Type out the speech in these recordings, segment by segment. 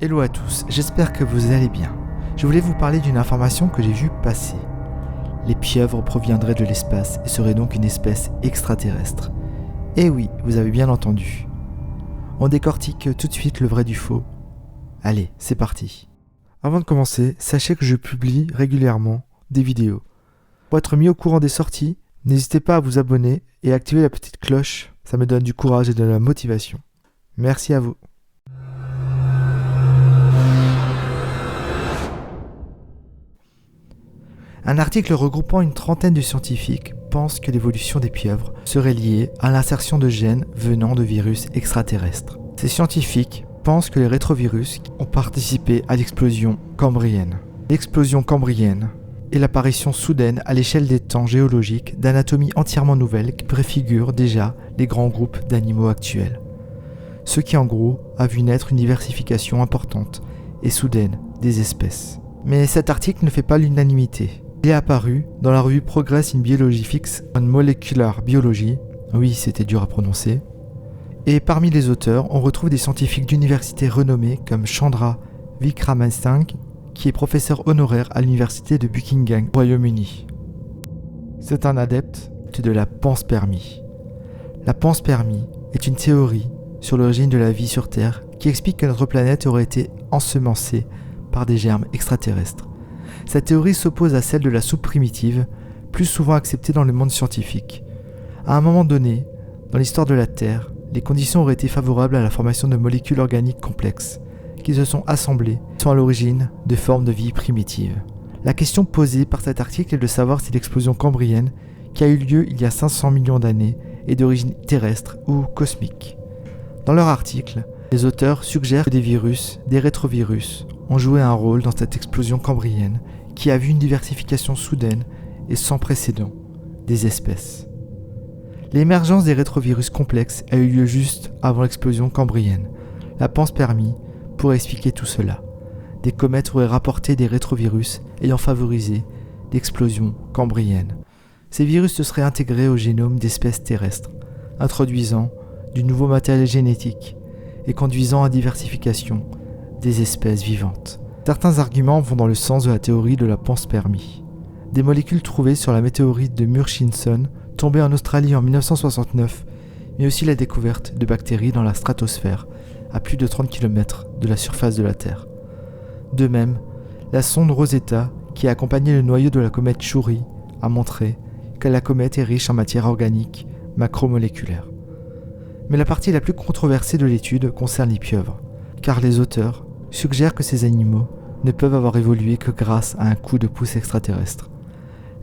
Hello à tous, j'espère que vous allez bien. Je voulais vous parler d'une information que j'ai vue passer. Les pieuvres proviendraient de l'espace et seraient donc une espèce extraterrestre. Eh oui, vous avez bien entendu. On décortique tout de suite le vrai du faux. Allez, c'est parti. Avant de commencer, sachez que je publie régulièrement des vidéos. Pour être mis au courant des sorties, n'hésitez pas à vous abonner et à activer la petite cloche, ça me donne du courage et de la motivation. Merci à vous. Un article regroupant une trentaine de scientifiques pense que l'évolution des pieuvres serait liée à l'insertion de gènes venant de virus extraterrestres. Ces scientifiques pensent que les rétrovirus ont participé à l'explosion cambrienne. L'explosion cambrienne est l'apparition soudaine à l'échelle des temps géologiques d'anatomie entièrement nouvelle qui préfigure déjà les grands groupes d'animaux actuels. Ce qui en gros a vu naître une diversification importante et soudaine des espèces. Mais cet article ne fait pas l'unanimité. Il est apparu dans la revue Progress in Biologics and Molecular Biology, oui c'était dur à prononcer, et parmi les auteurs on retrouve des scientifiques d'universités renommés comme Chandra Wickramasinghe, qui est professeur honoraire à l'université de Buckingham, Royaume-Uni. C'est un adepte de la panspermie. La panspermie est une théorie sur l'origine de la vie sur Terre qui explique que notre planète aurait été ensemencée par des germes extraterrestres. Cette théorie s'oppose à celle de la soupe primitive, plus souvent acceptée dans le monde scientifique. À un moment donné, dans l'histoire de la Terre, les conditions auraient été favorables à la formation de molécules organiques complexes, qui se sont assemblées, sont à l'origine de formes de vie primitives. La question posée par cet article est de savoir si l'explosion cambrienne, qui a eu lieu il y a 500 millions d'années, est d'origine terrestre ou cosmique. Dans leur article, les auteurs suggèrent que des virus, des rétrovirus, ont joué un rôle dans cette explosion cambrienne qui a vu une diversification soudaine et sans précédent des espèces. L'émergence des rétrovirus complexes a eu lieu juste avant l'explosion cambrienne. La panspermie pourrait expliquer tout cela. Des comètes auraient rapporté des rétrovirus ayant favorisé l'explosion cambrienne. Ces virus se seraient intégrés au génome d'espèces terrestres, introduisant du nouveau matériel génétique et conduisant à diversification des espèces vivantes. Certains arguments vont dans le sens de la théorie de la panspermie. Des molécules trouvées sur la météorite de Murchison, tombée en Australie en 1969, mais aussi la découverte de bactéries dans la stratosphère, à plus de 30 km de la surface de la Terre. De même, la sonde Rosetta, qui a accompagné le noyau de la comète Chury, a montré que la comète est riche en matière organique macromoléculaire. Mais la partie la plus controversée de l'étude concerne les pieuvres, car les auteurs suggèrent que ces animaux ne peuvent avoir évolué que grâce à un coup de pouce extraterrestre.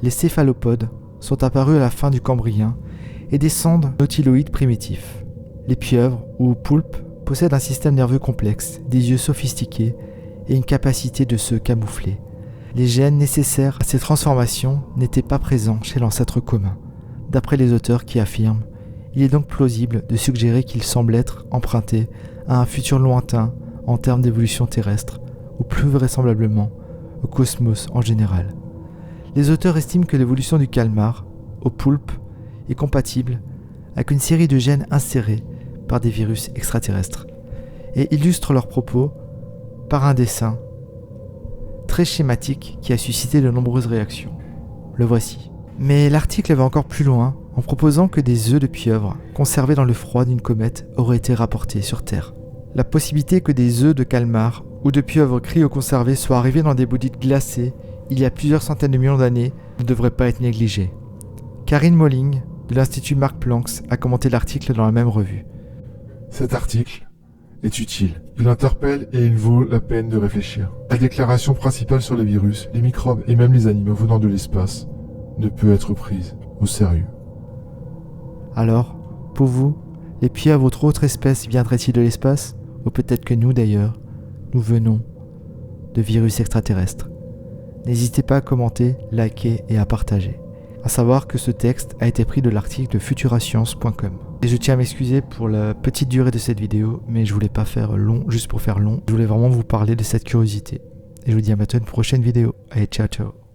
Les céphalopodes sont apparus à la fin du Cambrien et descendent nautiloïdes primitifs. Les pieuvres, ou poulpes, possèdent un système nerveux complexe, des yeux sophistiqués et une capacité de se camoufler. Les gènes nécessaires à ces transformations n'étaient pas présents chez l'ancêtre commun. D'après les auteurs qui affirment, il est donc plausible de suggérer qu'ils semblent être empruntés à un futur lointain en termes d'évolution terrestre, ou plus vraisemblablement au cosmos en général. Les auteurs estiment que l'évolution du calmar, au poulpe, est compatible avec une série de gènes insérés par des virus extraterrestres, et illustrent leurs propos par un dessin très schématique qui a suscité de nombreuses réactions. Le voici. Mais l'article va encore plus loin en proposant que des œufs de pieuvre conservés dans le froid d'une comète auraient été rapportés sur Terre. La possibilité que des œufs de calmar ou de pieuvres cryoconservés soient arrivés dans des bouddhites glacées il y a plusieurs centaines de millions d'années ne devrait pas être négligée. Karine Molling, de l'Institut Max Planck, a commenté l'article dans la même revue. Cet article est utile. Il interpelle et il vaut la peine de réfléchir. La déclaration principale sur les virus, les microbes et même les animaux venant de l'espace ne peut être prise au sérieux. Alors, pour vous, les pieuvres ou autres espèces viendraient-ils de l'espace? Ou peut-être que nous d'ailleurs, nous venons de virus extraterrestres. N'hésitez pas à commenter, liker et à partager. À savoir que ce texte a été pris de l'article de futurascience.com. Et je tiens à m'excuser pour la petite durée de cette vidéo, mais je voulais pas faire long juste pour faire long. Je voulais vraiment vous parler de cette curiosité. Et je vous dis à bientôt une prochaine vidéo. Allez, ciao ciao.